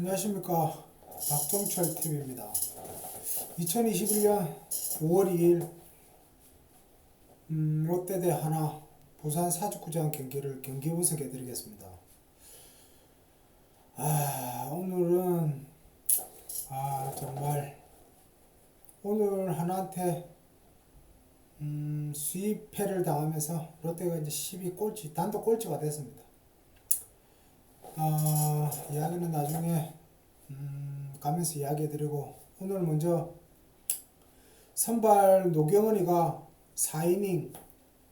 안녕하십니까. 박종철 TV입니다. 2021년 5월 2일 롯데 대 하나 부산 사직구장 경기를 경기 분석해 드리겠습니다. 오늘은 정말 오늘 하나한테 수입패를 당하면서 롯데가 이제 12꼴찌 단독 꼴찌가 됐습니다. 이야기는 나중에 가면서 이야기해드리고, 오늘 먼저 선발 노경은이가 4이닝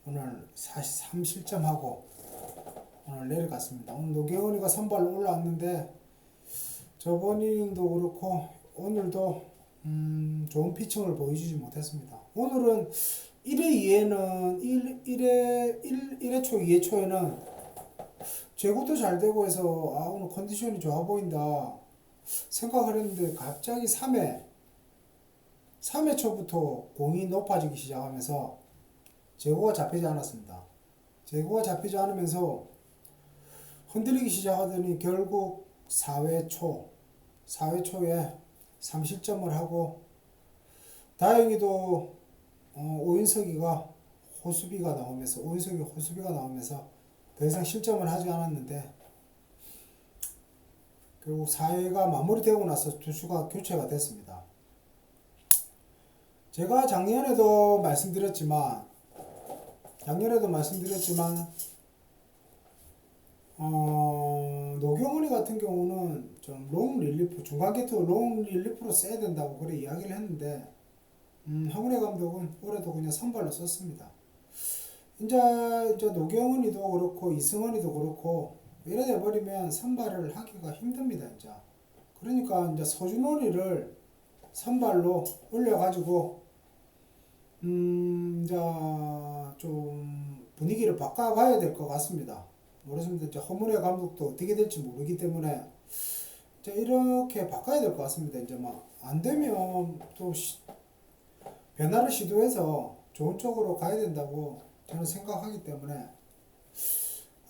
오늘 43실점하고 오늘 내려갔습니다. 오늘 노경은이가 선발로 올라왔는데 저번 이닝도 그렇고 오늘도 좋은 피칭을 보여주지 못했습니다. 오늘은 1회 2회는 1회 초 2회 초에는 제구도 잘 되고 해서 오늘 컨디션이 좋아 보인다 생각을 했는데, 갑자기 3회 초부터 공이 높아지기 시작하면서 제구가 잡히지 않았습니다. 제구가 잡히지 않으면서 흔들리기 시작하더니 결국 4회 초에 3실점을 하고, 다행히도 오인석이가 호수비가 나오면서 더 이상 실점을 하지 않았는데, 결국 4회가 마무리되고 나서 투수가 교체가 됐습니다. 제가 작년에도 말씀드렸지만 노경은이 같은 경우는 좀 롱 릴리프, 중간 게이트 롱 릴리프로 써야 된다고 그래 이야기를 했는데, 황운혜 감독은 올해도 그냥 선발로 썼습니다. 이제 노경은이도 그렇고 이승원이도 그렇고 이래 돼버리면 선발을 하기가 힘듭니다. 그러니까 이제 서준원이를 선발로 올려가지고 이제 좀 분위기를 바꿔봐야 될 것 같습니다. 모르겠습니다. 이제 허문회 감독도 어떻게 될지 모르기 때문에 이제 이렇게 바꿔야 될 것 같습니다. 이제 안 되면 또 변화를 시도해서 좋은 쪽으로 가야 된다고 저는 생각하기 때문에,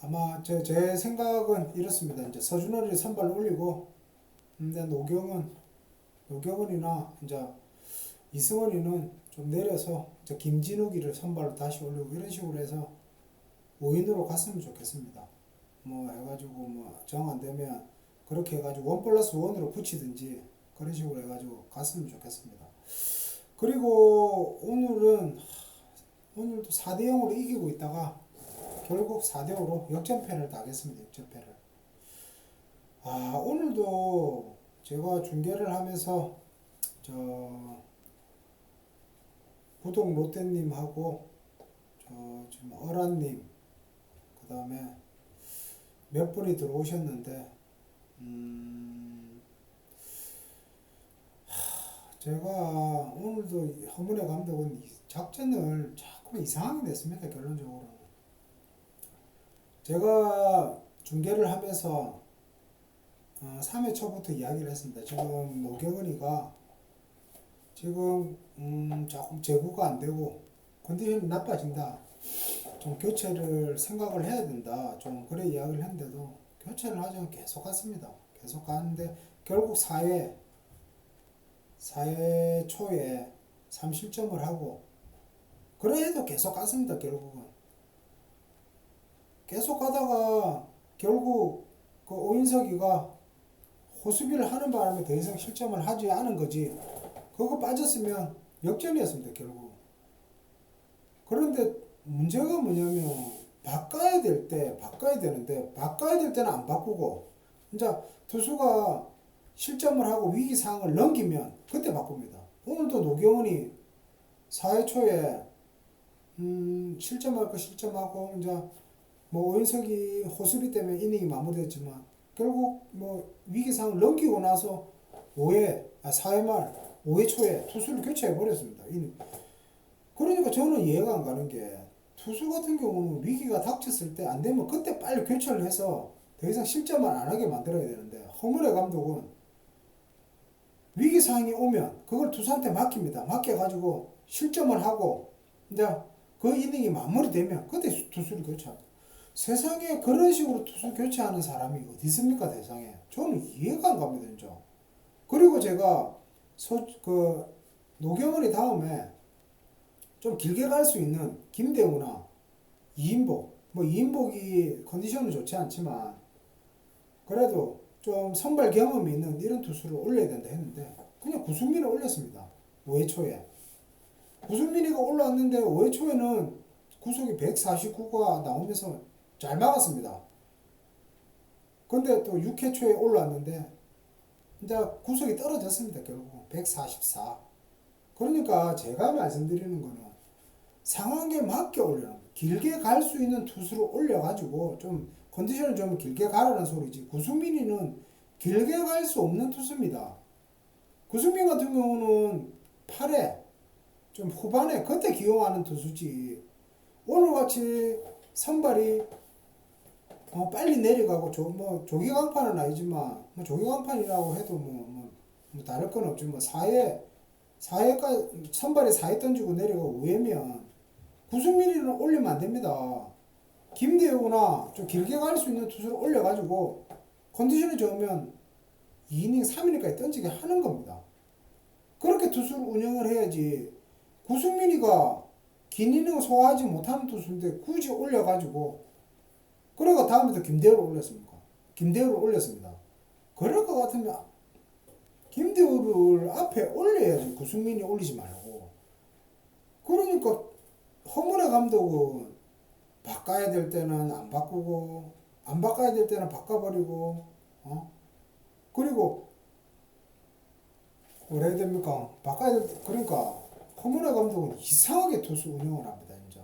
아마 제 생각은 이렇습니다. 이제 서준호를 선발로 올리고, 근데 노경은이나 이제 이승원이는 좀 내려서 이제 김진욱이를 선발로 다시 올리고, 이런 식으로 해서 5인으로 갔으면 좋겠습니다. 해가지고 정 안 되면 그렇게 해가지고 1+1으로 붙이든지 그런 식으로 해가지고 갔으면 좋겠습니다. 그리고 오늘도 4대0으로 이기고 있다가 결국 4대5로 역전패를 당했습니다. 오늘도 제가 중계를 하면서 구독 롯데님하고 지금 어란님, 그 다음에 몇 분이 들어오셨는데, 제가 오늘도 허문회 감독은 작전을 자꾸 이상하게 냈습니다. 결론적으로 제가 중계를 하면서 3회 초부터 이야기를 했습니다. 지금 노경은이가 지금 조금 제구가 안 되고 컨디션이 나빠진다, 좀 교체를 생각을 해야 된다, 좀 그래 이야기를 했는데도 교체를 하지 않고 계속 갔습니다. 계속 가는데 결국 4회 초에 3실점을 하고, 그래도 계속 갔습니다. 결국은 계속 가다가 결국 그 오인석이가 호수비를 하는 바람에 더 이상 실점을 하지 않은 거지, 그거 빠졌으면 역전이었습니다. 결국. 그런데 문제가 뭐냐면 바꿔야 될 때는 안 바꾸고, 이제 투수가 실점을 하고 위기 상황을 넘기면 그때 바꿉니다. 오늘도 노경은이 4회 초에 실점할 거 실점하고, 이제 오인석이 호수비 때문에 이닝이 마무리됐지만 결국 위기 상황을 넘기고 나서 4회 말 5회 초에 투수를 교체해 버렸습니다. 그러니까 저는 이해가 안 가는 게, 투수 같은 경우는 위기가 닥쳤을 때 안 되면 그때 빨리 교체를 해서 더 이상 실점을 안 하게 만들어야 되는데, 허물의 감독은 위기 상황이 오면 그걸 투수한테 맡겨가지고 실점을 하고, 이제 그 이닝이 마무리되면 그때 투수를 교체합니다. 세상에 그런 식으로 투수 교체하는 사람이 어디 있습니까, 세상에? 저는 이해가 안 갑니다, 진짜. 그리고 제가 노경은이 다음에 좀 길게 갈 수 있는 김대우나 이인복, 뭐 이인복이 컨디션은 좋지 않지만 그래도 좀 선발 경험이 있는 이런 투수를 올려야 된다 했는데 그냥 구승민을 올렸습니다. 5회 초에. 구승민이가 올라왔는데 5회 초에는 구속이 149가 나오면서 잘 막았습니다. 근데 또 6회 초에 올라왔는데 이제 구속이 떨어졌습니다. 결국 144. 그러니까 제가 말씀드리는 거는 상황에 맞게 올려라. 길게 갈 수 있는 투수를 올려가지고 좀 컨디션을 좀 길게 가라는 소리지. 구승민이는 길게 갈 수 없는 투수입니다. 구승민 같은 경우는 8회 좀 후반에 그때 기용하는 투수지. 오늘같이 선발이 빨리 내려가고 뭐 조기 강판은 아니지만 뭐 조기 강판이라고 해도 뭐 다를 건 없지. 뭐 4회까지 선발이 4회 던지고 내려가고 5회면 구승민이는 올리면 안 됩니다. 김대우나 좀 길게 갈 수 있는 투수를 올려가지고 컨디션이 좋으면 2이닝 3이닝까지 던지게 하는 겁니다. 그렇게 투수를 운영을 해야지. 구승민이가 긴 이닝을 소화하지 못하는 투수인데 굳이 올려가지고 그래가 다음부터 김대우를 올렸습니까? 김대우를 올렸습니다. 그럴 것 같으면 김대우를 앞에 올려야지. 구승민이 올리지 말고. 그러니까 허물의 감독은 바꿔야 될 때는 안 바꾸고 안 바꿔야 될 때는 바꿔버리고 그리고 뭐라 해야 됩니까? 바꿔야 될 때, 그러니까 허물의 감독은 이상하게 투수 운영을 합니다. 이제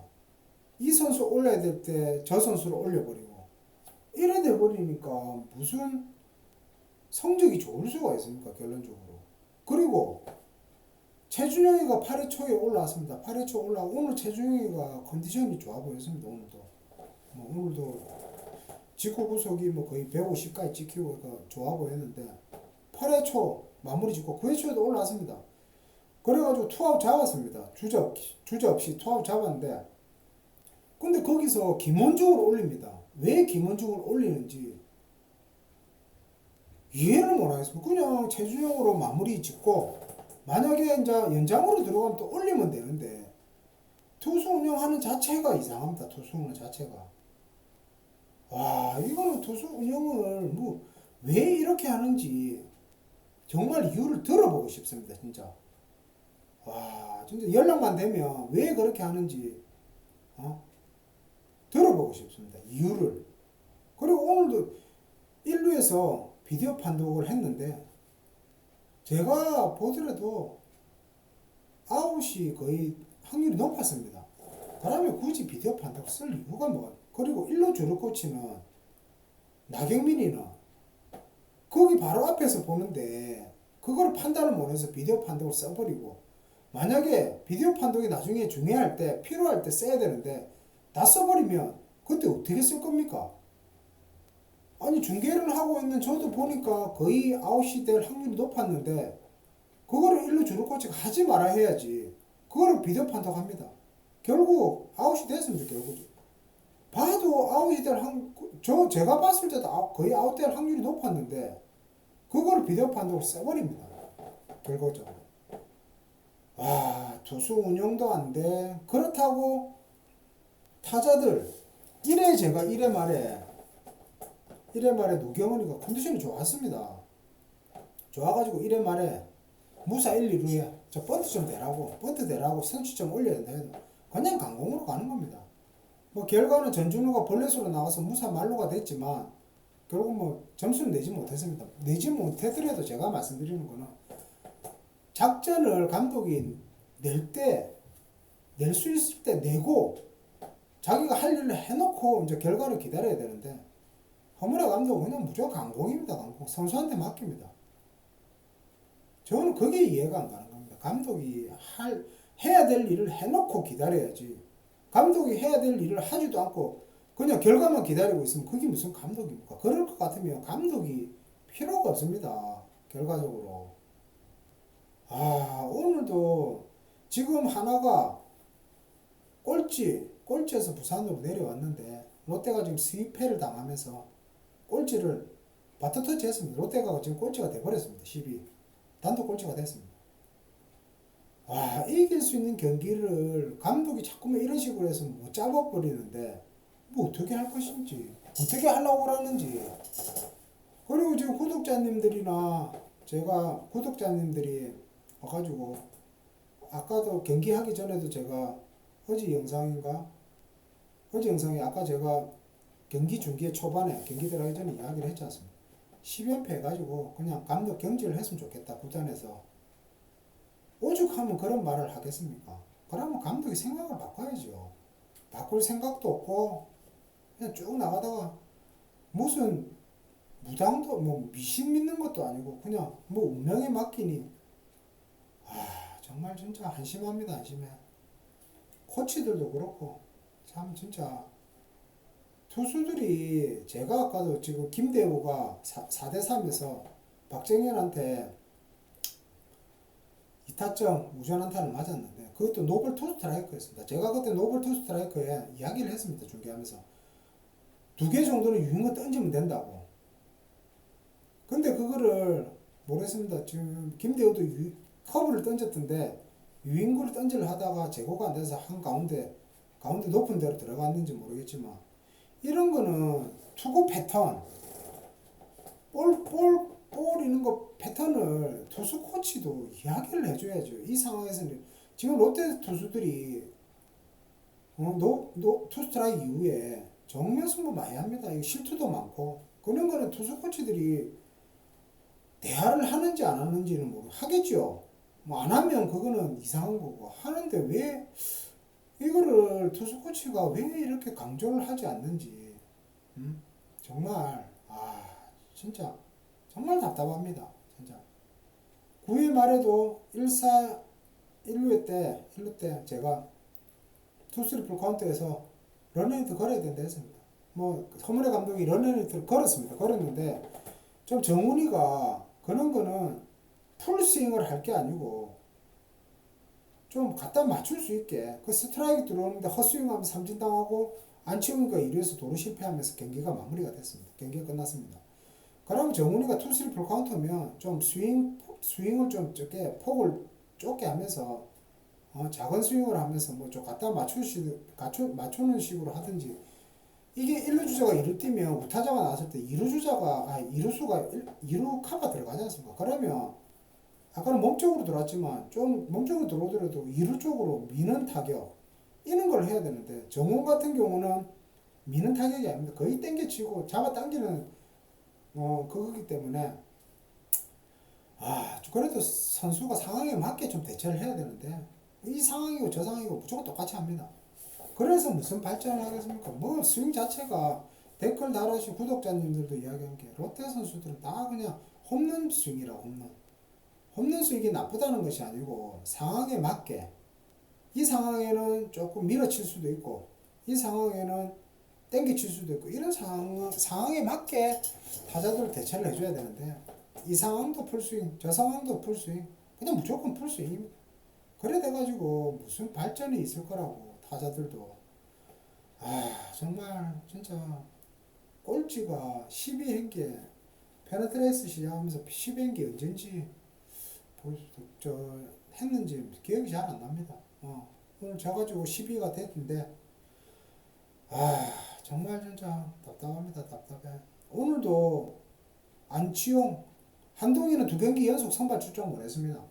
이 선수 올려야 될 때 저 선수를 올려버리고 이래 돼버리니까 무슨 성적이 좋을 수가 있습니까? 결론적으로. 그리고 최준영이가 8회 초에 올라왔습니다. 8회 초 올라오고 오늘 최준영이가 컨디션이 좋아 보였습니다. 오늘도 오늘도 직구 구속이 뭐 거의 150까지 찍히고 좋아 보였는데 8회 초 마무리 짓고 9회 초에도 올라왔습니다. 그래가지고 투아웃 잡았습니다. 주자 없이 투아웃 잡았는데 근데 거기서 김원중을 올립니다. 왜 김원중을 올리는지 이해를 못하겠습니다. 그냥 최준영으로 마무리 짓고 만약에 이제 연장으로 들어가면 또 올리면 되는데 투수 운영하는 자체가 이상합니다. 투수 운영 자체가. 와, 이거는 투수 운영을 뭐 왜 이렇게 하는지 정말 이유를 들어보고 싶습니다. 진짜. 와, 진짜 연락만 되면 왜 그렇게 하는지 들어보고 싶습니다. 이유를. 그리고 오늘도 1루에서 비디오 판독을 했는데 제가 보더라도 아웃이 거의 확률이 높았습니다. 그러면 굳이 비디오 판독 쓸 이유가 뭐? 그리고 1루 주루 코치는 나경민이는 거기 바로 앞에서 보는데 그걸 판단을 못해서 비디오 판독을 써버리고 만약에 비디오 판독이 나중에 중요할 때 필요할 때 써야 되는데 다 써버리면 그때 어떻게 쓸 겁니까? 아니 중계를 하고 있는 저도 보니까 거의 아웃이 될 확률이 높았는데 그거를 1루 주루 코치가 하지 말아 해야지. 그거를 비디오 판독합니다. 결국 아웃이 됐습니다. 결국 봐도 아웃이 될 제가 봤을 때도 거의 아웃될 확률이 높았는데 그거를 비디오 판독을 써버립니다. 결과적으로. 와, 투수 운영도 안 돼. 그렇다고 타자들 1회 말에 노경은이가 컨디션이 좋았습니다. 좋아가지고 1회 말에 무사 1, 2루에 저 번트 좀 대라고 번트 대라고 선취 좀 올려야 된다 해도 그냥 강공으로 가는 겁니다. 뭐 결과는 전준우가 볼넷으로 나와서 무사 만루가 됐지만 결국 뭐 점수는 내지 못했습니다. 내지 못했더라도 제가 말씀드리는 거는 작전을 감독이 낼 수 있을 때 내고 자기가 할 일을 해놓고 이제 결과를 기다려야 되는데 허물의 감독은 그냥 무조건 강공입니다. 강공. 선수한테 맡깁니다. 저는 그게 이해가 안 가는 겁니다. 감독이 해야 될 일을 해놓고 기다려야지. 감독이 해야 될 일을 하지도 않고 그냥 결과만 기다리고 있으면 그게 무슨 감독입니까? 그럴 것 같으면 감독이 필요가 없습니다. 결과적으로. 오늘도 지금 하나가 꼴찌에서 부산으로 내려왔는데 롯데가 지금 수입패를 당하면서 꼴찌를 바토터치 했습니다. 롯데가 지금 꼴찌가 돼버렸습니다. 12 단독 꼴찌가 됐습니다. 와, 이길 수 있는 경기를 감독이 자꾸만 이런 식으로 해서 못 잡아버리는데 뭐 어떻게 할 것인지 어떻게 하려고 하는지. 그리고 지금 구독자님들이나 제가 구독자님들이 와가지고 아까도 경기 하기 전에도 제가 어제 영상인가 어제 영상에 아까 제가 경기 중계 초반에 경기 들어가기 전에 이야기를 했지 않습니까? 10연패 해가지고 그냥 감독 경질을 했으면 좋겠다 구단에서. 오죽하면 그런 말을 하겠습니까? 그러면 감독이 생각을 바꿔야죠. 바꿀 생각도 없고 그냥 쭉 나가다가 무슨 무당도 뭐 미신 믿는 것도 아니고 그냥 뭐 운명에 맡기니. 아 정말 진짜 한심합니다. 한심해. 코치들도 그렇고 참 진짜 투수들이 제가 아까도 지금 김대우가 4대3에서 박정현한테 2타점 우전 안타를 맞았는데 그것도 노벌 투 스트라이크였습니다. 제가 그때 노벌 투 스트라이크에 이야기를 했습니다. 중계하면서 2개 정도는 유인거 던지면 된다고. 근데 그거를 모르겠습니다. 지금 김대우도 커브를 던졌던데 유인구를 던지려 하다가 제고가 안 돼서 가운데 높은 데로 들어갔는지 모르겠지만 이런 거는 투구 패턴 볼 이런 거 패턴을 투수 코치도 이야기를 해줘야죠. 이 상황에서는 지금 롯데 투수들이 투 스트라이크 이후에 정면 승부 많이 합니다. 실투도 많고 그런 거는 투수 코치들이 대화를 하는지 안 하는지는 하겠죠. 뭐 안 하면 그거는 이상한 거고 하는데 왜 이거를 투수 코치가 왜 이렇게 강조를 하지 않는지 정말 진짜 정말 답답합니다. 진짜 9회 말에도 1사 1루 때 제가 투수리 풀 카운트에서 런앤히트 걸어야 된다 했습니다. 뭐 서문의 감독이 런앤히트를 걸었는데 좀 정훈이가 그런 거는 풀스윙을 할 게 아니고 좀 갖다 맞출 수 있게 그 스트라이크 들어오는데 헛스윙하면 삼진 당하고 안 치우니까 1루에서 도루 실패하면서 경기가 마무리가 됐습니다. 경기가 끝났습니다. 그러면 정훈이가 투수리 풀 카운트면 좀 스윙을 좀 폭을 좁게 하면서 작은 스윙을 하면서 뭐 좀 갖다 맞추는 식으로 하든지. 이게 1루 주자가 2루 뛰면 우타자가 나왔을 때 2루 주자가 2루 카가 들어가지 않습니까? 그러면 아까는 몸쪽으로 들어왔지만 좀 몸쪽으로 들어오더라도 2루 쪽으로 미는 타격 이런 걸 해야 되는데 정훈 같은 경우는 미는 타격이 아닙니다. 거의 땡겨치고 잡아 당기는 그거기 때문에 그래도 선수가 상황에 맞게 좀 대처를 해야 되는데 이 상황이고 저 상황이고 무조건 똑같이 합니다. 그래서 무슨 발전을 하겠습니까? 뭐 스윙 자체가 댓글 달아주신 구독자님들도 이야기한 게 롯데 선수들은 다 그냥 홈런 스윙이라고 홈런 스윙이 나쁘다는 것이 아니고 상황에 맞게 이 상황에는 조금 밀어칠 수도 있고 이 상황에는 땡겨칠 수도 있고 이런 상황에 맞게 타자들 대처를 해줘야 되는데 이 상황도 풀스윙 저 상황도 풀스윙 그냥 무조건 풀스윙입니다. 그래 돼가지고 무슨 발전이 있을 거라고 타자들도 정말 진짜 꼴찌가 12행기 페너트레이스 시작하면서 12행기 언젠지 했는지 기억이 잘 안 납니다. 오늘 져가지고 12가 됐는데 정말 진짜 답답합니다. 답답해. 오늘도 안치용 한동희는 2경기 연속 선발 출장 못했습니다.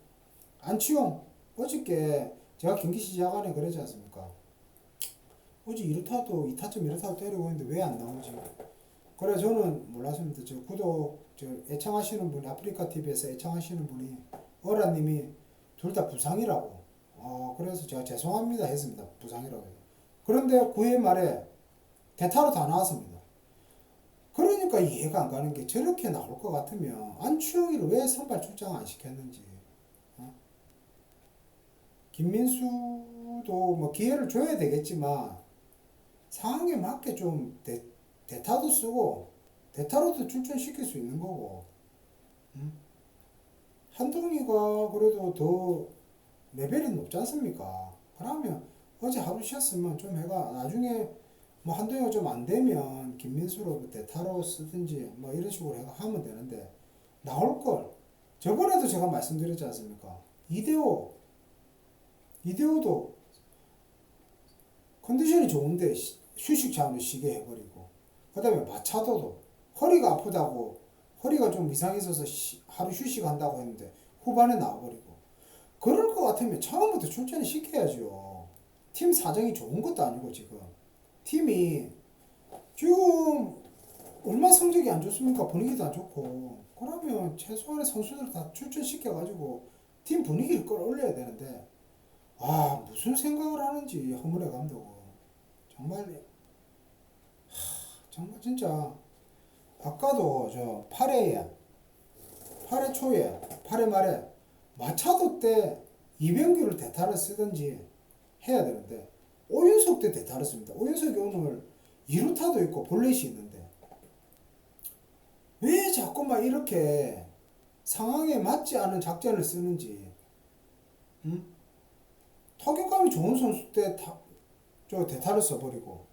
안치용 어저께 제가 경기 시작 안에 그러지 않습니까? 어제 2루타도 2타점 2루타도 때리고 있는데 왜 안 나오지? 그래 저는 몰랐습니다. 애청하시는 분이 아프리카 TV에서 애청하시는 분이 어라님이 둘 다 부상이라고. 그래서 제가 죄송합니다 했습니다. 부상이라고 해서. 그런데 9회 말에 대타로 다 나왔습니다. 그러니까 이해가 안 가는 게 저렇게 나올 것 같으면 안치홍이를 왜 선발 출장 안 시켰는지. 김민수도 뭐 기회를 줘야 되겠지만 상황에 맞게 좀 대타도 쓰고 대타로도 출전시킬 수 있는 거고. 한동희가 그래도 더 레벨이 높지 않습니까? 그러면 어제 하루 쉬었으면 좀 해가 나중에 뭐 한동혁 좀 안 되면 김민수로 대타로 쓰든지 뭐 이런 식으로 하면 되는데 나올 걸. 저번에도 제가 말씀드렸지 않습니까? 이대호도 컨디션이 좋은데 휴식 차원을 쉬게 해버리고, 그 다음에 마차도도 허리가 아프다고 허리가 좀 이상해 서 하루 휴식한다고 했는데 후반에 나와버리고. 그럴 것 같으면 처음부터 출전을 시켜야죠. 팀 사정이 좋은 것도 아니고 지금 팀이 지금 얼마 성적이 안 좋습니까? 분위기도 안 좋고. 그러면 최소한의 선수들 다 출전시켜가지고 팀 분위기를 끌어올려야 되는데, 무슨 생각을 하는지 허물의 감독은 정말, 정말 진짜. 아까도 저 8회 초에 8회 말에 마차도 때 이병규를 대타를 쓰든지 해야 되는데 오윤석 때 대타를 씁니다. 오윤석이 오늘 2루타도 있고 볼넷이 있는데 왜 자꾸만 이렇게 상황에 맞지 않은 작전을 쓰는지. 응? 타격감이 좋은 선수 때 저 대타를 써버리고,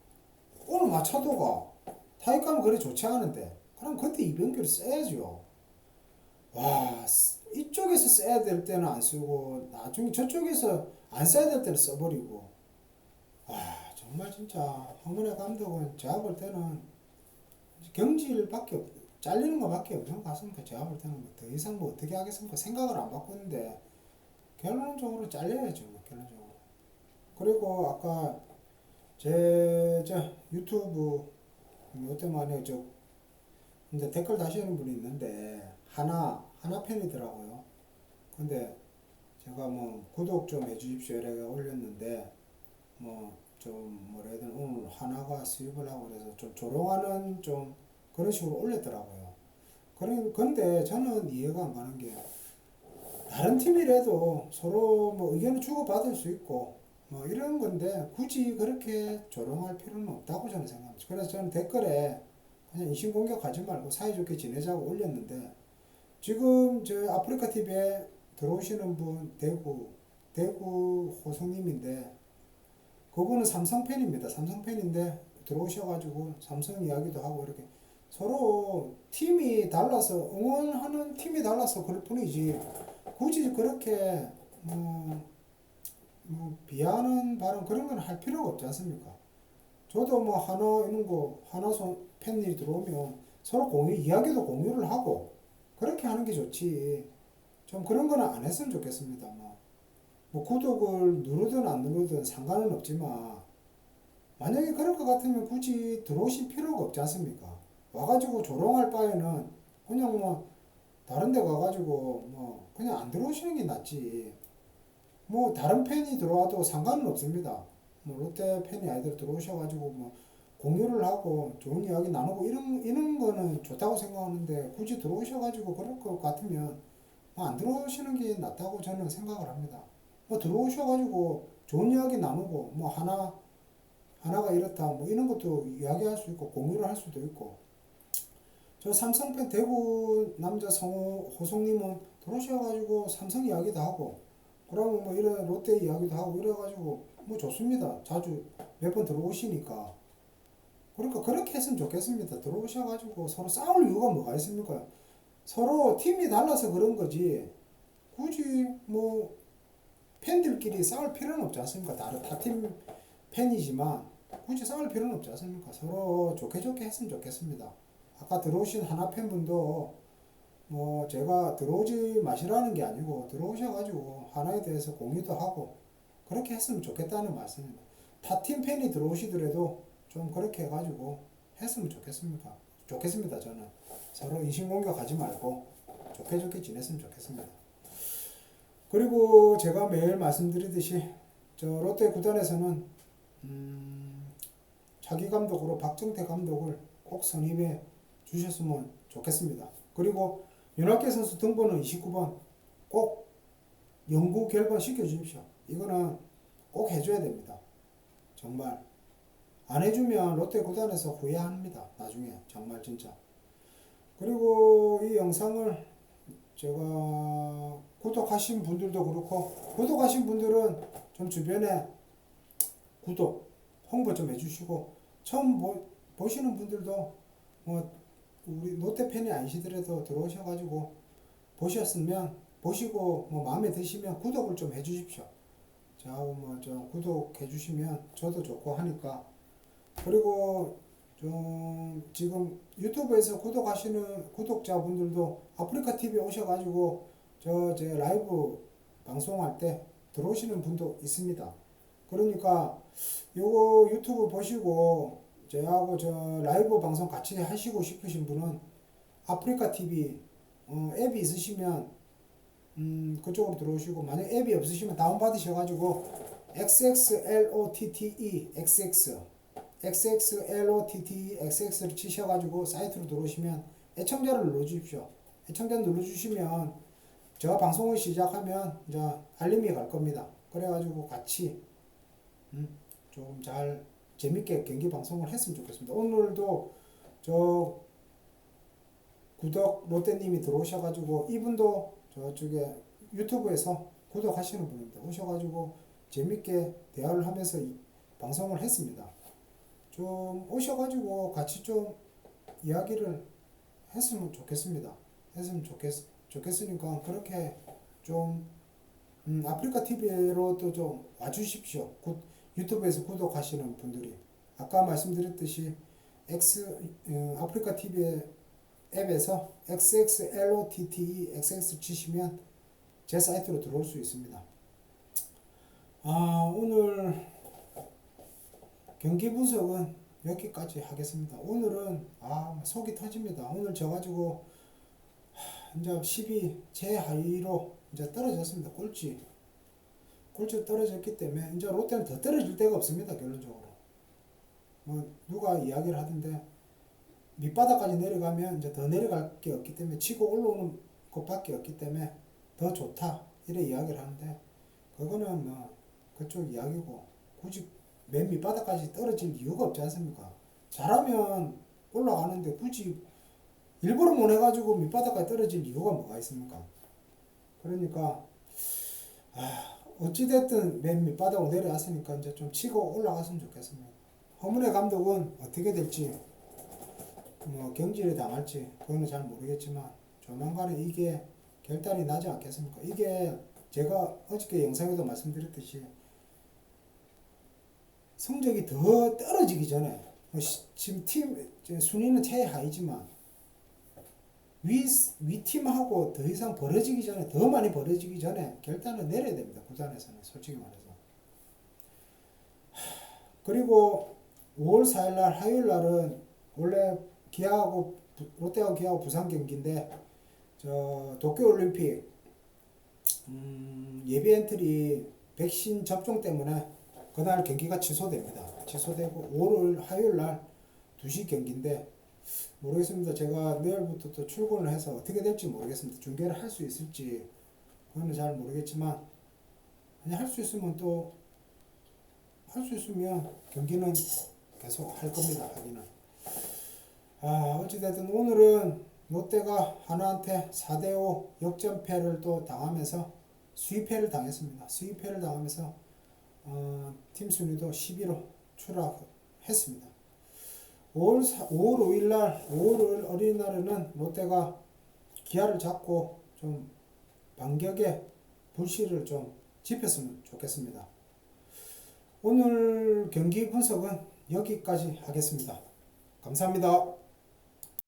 오늘 마차도가 타격감이 그리 좋지 않은데 그럼 그때 이병규를 써야죠. 와, 이쪽에서 써야 될 때는 안 쓰고 나중에 저쪽에서 안 써야 될 때는 써버리고. 정말 진짜 황문혜 감독은 제가 볼 때는 경질밖에 잘리는 것밖에 없는 것 같습니다. 제가 볼 때는 뭐 더 이상 뭐 어떻게 하겠습니까? 생각을 안 바꾸는데 결론적으로 잘려야죠. 뭐 결론적으로. 그리고 아까 저 유튜브 요때만에 근데 댓글 다시하는 분이 있는데 하나 팬이더라고요. 근데 제가 뭐 구독 좀 해주십시오 이렇게 올렸는데 뭐 좀 뭐라 해야 되나 오늘 하나가 수입을 하고 그래서 좀 조롱하는 좀 그런 식으로 올렸더라고요. 그런데 저는 이해가 안 가는 게, 다른 팀이라도 서로 뭐 의견을 주고받을 수 있고 뭐 이런 건데 굳이 그렇게 조롱할 필요는 없다고 저는 생각합니다. 그래서 저는 댓글에 그냥 인신공격하지 말고 사이좋게 지내자고 올렸는데, 지금 저 아프리카 TV에 들어오시는 분 대구 호성님인데 그분은 삼성 팬입니다. 삼성 팬인데 들어오셔가지고 삼성 이야기도 하고 이렇게 서로 팀이 달라서 응원하는 팀이 달라서 그럴 뿐이지 굳이 그렇게 뭐 비하하는 발언 그런 건 할 필요가 없지 않습니까? 저도 뭐 하나 이런 거 하나 팬들이 들어오면 서로 이야기도 공유를 하고 그렇게 하는 게 좋지. 좀 그런 거는 안 했으면 좋겠습니다. 뭐 구독을 누르든 안 누르든 상관은 없지만 만약에 그럴 것 같으면 굳이 들어오실 필요가 없지 않습니까? 와가지고 조롱할 바에는 그냥 뭐 다른 데 가가지고 뭐 그냥 안 들어오시는 게 낫지. 뭐 다른 팬이 들어와도 상관은 없습니다. 뭐 롯데 팬이 아이들 들어오셔가지고 뭐 공유를 하고 좋은 이야기 나누고 이런 거는 좋다고 생각하는데 굳이 들어오셔가지고 그럴 것 같으면 뭐 안 들어오시는 게 낫다고 저는 생각을 합니다. 뭐 들어오셔가지고 좋은 이야기 나누고 뭐 하나가 이렇다 뭐 이런 것도 이야기할 수 있고 공유를 할 수도 있고. 저 삼성팬 대구 남자 성우 호성님은 들어오셔가지고 삼성 이야기도 하고 그러면 뭐 이런 롯데 이야기도 하고 이래가지고 뭐 좋습니다. 자주 몇 번 들어오시니까. 그러니까 그렇게 했으면 좋겠습니다. 들어오셔가지고 서로 싸울 이유가 뭐가 있습니까? 서로 팀이 달라서 그런 거지 굳이 뭐 팬들끼리 싸울 필요는 없지 않습니까? 다른 타 팀 팬이지만 굳이 싸울 필요는 없지 않습니까? 서로 좋게 좋게 했으면 좋겠습니다. 아까 들어오신 하나 팬분도 뭐 제가 들어오지 마시라는 게 아니고 들어오셔가지고 하나에 대해서 공유도 하고 그렇게 했으면 좋겠다는 말씀입니다. 타 팀 팬이 들어오시더라도 좀 그렇게 해가지고 했으면 좋겠습니다. 저는 서로 인신공격하지 말고 좋게 좋게 지냈으면 좋겠습니다. 그리고 제가 매일 말씀드리듯이 저 롯데 구단에서는 차기 감독으로 박정태 감독을 꼭 선임해 주셨으면 좋겠습니다. 그리고 윤학계 선수 등번호 29번 꼭 영구 결번 시켜 주십시오. 이거는 꼭 해줘야 됩니다. 정말 안 해주면 롯데 구단에서 후회합니다. 나중에 정말 진짜. 그리고 이 영상을 제가 구독하신 분들도 그렇고 구독하신 분들은 좀 주변에 구독 홍보 좀 해주시고 처음 보시는 분들도 뭐 우리 롯데 팬이 아니시더라도 들어오셔가지고 보셨으면 보시고 뭐 마음에 드시면 구독을 좀 해주십시오. 저하고 뭐저 구독해 주시면 저도 좋고 하니까. 그리고 좀 지금 유튜브에서 구독하시는 구독자분들도 아프리카 TV 오셔가지고 제 라이브 방송할 때 들어오시는 분도 있습니다. 그러니까 요거 유튜브 보시고 저하고 저 라이브 방송 같이 하시고 싶으신 분은 아프리카 TV 앱이 있으시면 그쪽으로 들어오시고, 만약 앱이 없으시면 다운받으셔가지고 XXLOTTEXX를 치셔가지고 사이트로 들어오시면 애청자를 눌러주십시오. 애청자 눌러주시면 제가 방송을 시작하면 이제 알림이 갈 겁니다. 그래가지고 같이 조금 잘 재밌게 경기 방송을 했으면 좋겠습니다. 오늘도 저 구독 롯데님이 들어오셔가지고 이분도 저쪽에 유튜브에서 구독하시는 분입니다. 오셔가지고 재밌게 대화를 하면서 방송을 했습니다. 좀 오셔가지고 같이 좀 이야기를 했으면 좋겠습니다. 했으면 좋겠으니까 그렇게 좀 아프리카 TV로 또 좀 와주십시오. 유튜브에서 구독하시는 분들이 아까 말씀드렸듯이 아프리카 TV 앱에서 XXLOTTEXX 치시면 제 사이트로 들어올 수 있습니다. 오늘 경기 분석은 여기까지 하겠습니다. 오늘은 속이 터집니다. 오늘 져가지고 이제 10위 제하위로 이제 떨어졌습니다. 꼴찌 떨어졌기 때문에 이제 롯데는 더 떨어질 데가 없습니다. 결론적으로 뭐 누가 이야기를 하던데 밑바닥까지 내려가면 이제 더 내려갈 게 없기 때문에 치고 올라오는 것밖에 없기 때문에 더 좋다 이래 이야기를 하는데, 그거는 뭐 그쪽 이야기고 굳이 맨 밑바닥까지 떨어질 이유가 없지 않습니까? 잘하면 올라가는데 굳이 일부러 못 해가지고 밑바닥까지 떨어질 이유가 뭐가 있습니까? 그러니까 어찌됐든 맨 밑바닥으로 내려왔으니까 이제 좀 치고 올라갔으면 좋겠습니다. 허문회 감독은 어떻게 될지 뭐 경질에 당할지 그거는 잘 모르겠지만 조만간에 이게 결단이 나지 않겠습니까? 이게 제가 어저께 영상에도 말씀드렸듯이 성적이 더 떨어지기 전에 지금 팀 순위는 최하이지만 위 팀하고 더 이상 벌어지기 전에, 더 많이 벌어지기 전에 결단을 내려야 됩니다. 구단에서는 솔직히 말해서. 그리고 5월 4일 날 화요일 날은 원래 롯데하고 기아하고 부산 경기인데 도쿄올림픽 예비 엔트리 백신 접종 때문에 그날 경기가 취소됩니다. 취소되고 5월 화요일 날 2시 경기인데 모르겠습니다. 제가 내일부터 또 출근을 해서 어떻게 될지 모르겠습니다. 중계를 할 수 있을지 그거는 잘 모르겠지만 할 수 있으면 경기는 계속 할 겁니다. 하기는. 어찌됐든 오늘은 롯데가 하나한테 4대5 역전패를 또 당하면서 수위패를 당했습니다. 수위패를 당하면서 팀 순위도 11로 추락했습니다. 5월 5일 날, 5월 어린이날에는 롯데가 기아를 잡고 좀 반격의 불씨를 좀 지폈으면 좋겠습니다. 오늘 경기 분석은 여기까지 하겠습니다. 감사합니다.